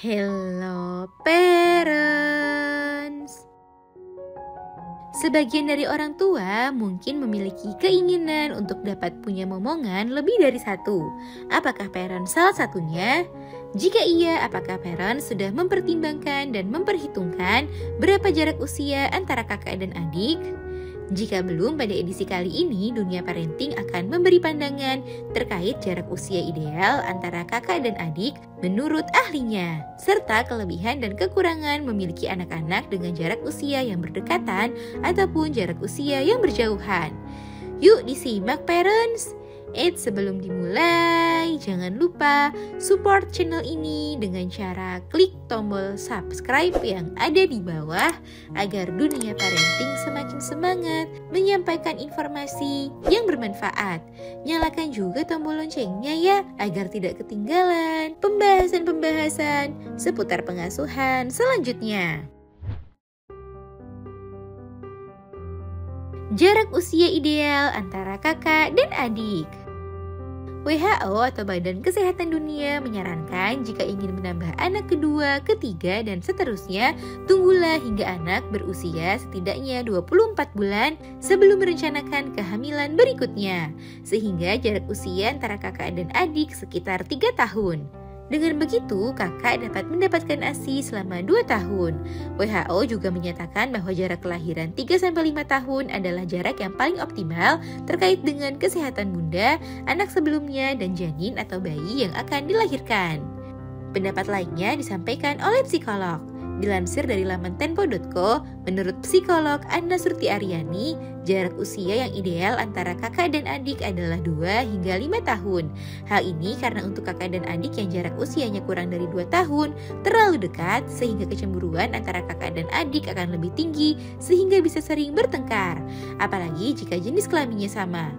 Hello parents. Sebagian dari orang tua mungkin memiliki keinginan untuk dapat punya momongan lebih dari satu. Apakah parents salah satunya? Jika iya, apakah parents sudah mempertimbangkan dan memperhitungkan berapa jarak usia antara kakak dan adik? Jika belum, pada edisi kali ini Dunia Parenting akan memberi pandangan terkait jarak usia ideal antara kakak dan adik menurut ahlinya, serta kelebihan dan kekurangan memiliki anak-anak dengan jarak usia yang berdekatan ataupun jarak usia yang berjauhan. Yuk disimak parents! Sebelum dimulai, jangan lupa support channel ini dengan cara klik tombol subscribe yang ada di bawah agar Dunia Parenting semakin semangat menyampaikan informasi yang bermanfaat. Nyalakan juga tombol loncengnya ya, agar tidak ketinggalan pembahasan-pembahasan seputar pengasuhan selanjutnya. Jarak usia ideal antara kakak dan adik. WHO atau Badan Kesehatan Dunia menyarankan jika ingin menambah anak kedua, ketiga, dan seterusnya, tunggulah hingga anak berusia setidaknya 24 bulan sebelum merencanakan kehamilan berikutnya, sehingga jarak usia antara kakak dan adik sekitar 3 tahun. Dengan begitu, kakak dapat mendapatkan ASI selama 2 tahun. WHO juga menyatakan bahwa jarak kelahiran 3-5 tahun adalah jarak yang paling optimal terkait dengan kesehatan bunda, anak sebelumnya, dan janin atau bayi yang akan dilahirkan. Pendapat lainnya disampaikan oleh psikolog. Dilansir dari laman tempo.co, menurut psikolog Anna Surti Aryani, jarak usia yang ideal antara kakak dan adik adalah 2 hingga 5 tahun. Hal ini karena untuk kakak dan adik yang jarak usianya kurang dari 2 tahun, terlalu dekat sehingga kecemburuan antara kakak dan adik akan lebih tinggi sehingga bisa sering bertengkar, apalagi jika jenis kelaminnya sama.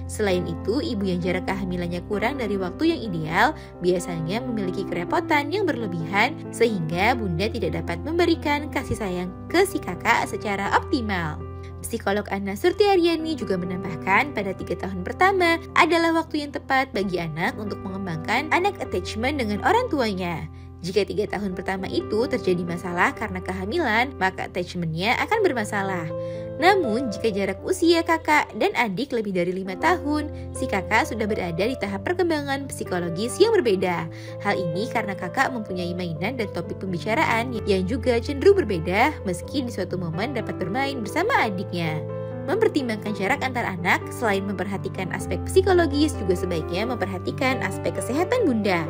Selain itu, ibu yang jarak kehamilannya kurang dari waktu yang ideal biasanya memiliki kerepotan yang berlebihan sehingga bunda tidak dapat memberikan kasih sayang ke si kakak secara optimal. Psikolog Anna Surti Aryani juga menambahkan pada 3 tahun pertama adalah waktu yang tepat bagi anak untuk mengembangkan anak attachment dengan orang tuanya. Jika 3 tahun pertama itu terjadi masalah karena kehamilan, maka attachment-nya akan bermasalah. Namun, jika jarak usia kakak dan adik lebih dari 5 tahun, si kakak sudah berada di tahap perkembangan psikologis yang berbeda. Hal ini karena kakak mempunyai mainan dan topik pembicaraan yang juga cenderung berbeda meski di suatu momen dapat bermain bersama adiknya. Mempertimbangkan jarak antar anak, selain memperhatikan aspek psikologis, juga sebaiknya memperhatikan aspek kesehatan bunda.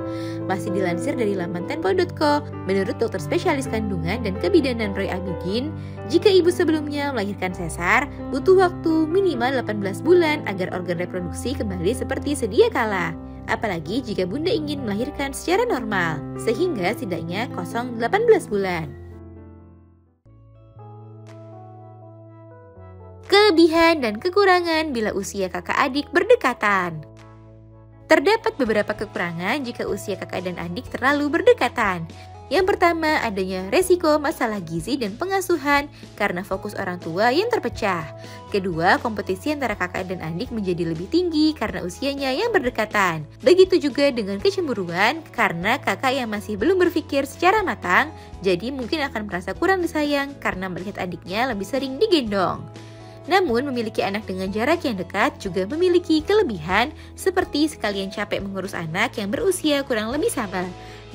Masih dilansir dari laman tempo.co, menurut dokter spesialis kandungan dan kebidanan Roy Abidin, jika ibu sebelumnya melahirkan sesar, butuh waktu minimal 18 bulan agar organ reproduksi kembali seperti sedia kala. Apalagi jika bunda ingin melahirkan secara normal, sehingga setidaknya kosong 18 bulan. Kelebihan dan kekurangan bila usia kakak adik berdekatan. Terdapat beberapa kekurangan jika usia kakak dan adik terlalu berdekatan. Yang pertama, adanya resiko masalah gizi dan pengasuhan karena fokus orang tua yang terpecah. Kedua, kompetisi antara kakak dan adik menjadi lebih tinggi karena usianya yang berdekatan. Begitu juga dengan kecemburuan karena kakak yang masih belum berpikir secara matang, jadi mungkin akan merasa kurang disayang karena melihat adiknya lebih sering digendong. Namun, memiliki anak dengan jarak yang dekat juga memiliki kelebihan seperti sekalian capek mengurus anak yang berusia kurang lebih sama.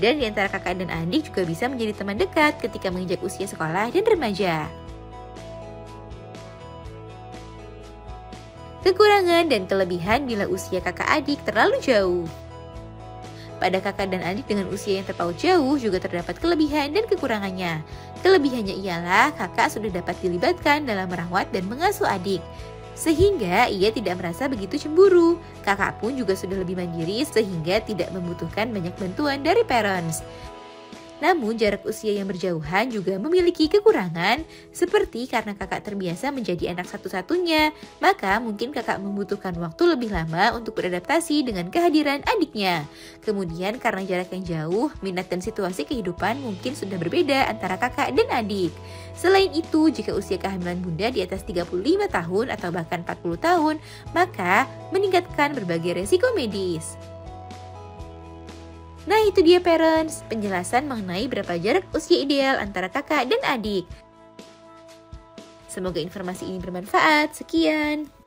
Dan di antara kakak dan adik juga bisa menjadi teman dekat ketika menginjak usia sekolah dan remaja. Kekurangan dan kelebihan bila usia kakak adik terlalu jauh. Pada kakak dan adik dengan usia yang terpaut jauh juga terdapat kelebihan dan kekurangannya. Kelebihannya ialah kakak sudah dapat dilibatkan dalam merawat dan mengasuh adik, sehingga ia tidak merasa begitu cemburu. Kakak pun juga sudah lebih mandiri sehingga tidak membutuhkan banyak bantuan dari parents. Namun jarak usia yang berjauhan juga memiliki kekurangan, seperti karena kakak terbiasa menjadi anak satu-satunya, maka mungkin kakak membutuhkan waktu lebih lama untuk beradaptasi dengan kehadiran adiknya. Kemudian karena jarak yang jauh, minat dan situasi kehidupan mungkin sudah berbeda antara kakak dan adik. Selain itu, jika usia kehamilan bunda di atas 35 tahun atau bahkan 40 tahun, maka meningkatkan berbagai resiko medis. Nah itu dia parents, penjelasan mengenai berapa jarak usia ideal antara kakak dan adik. Semoga informasi ini bermanfaat. Sekian.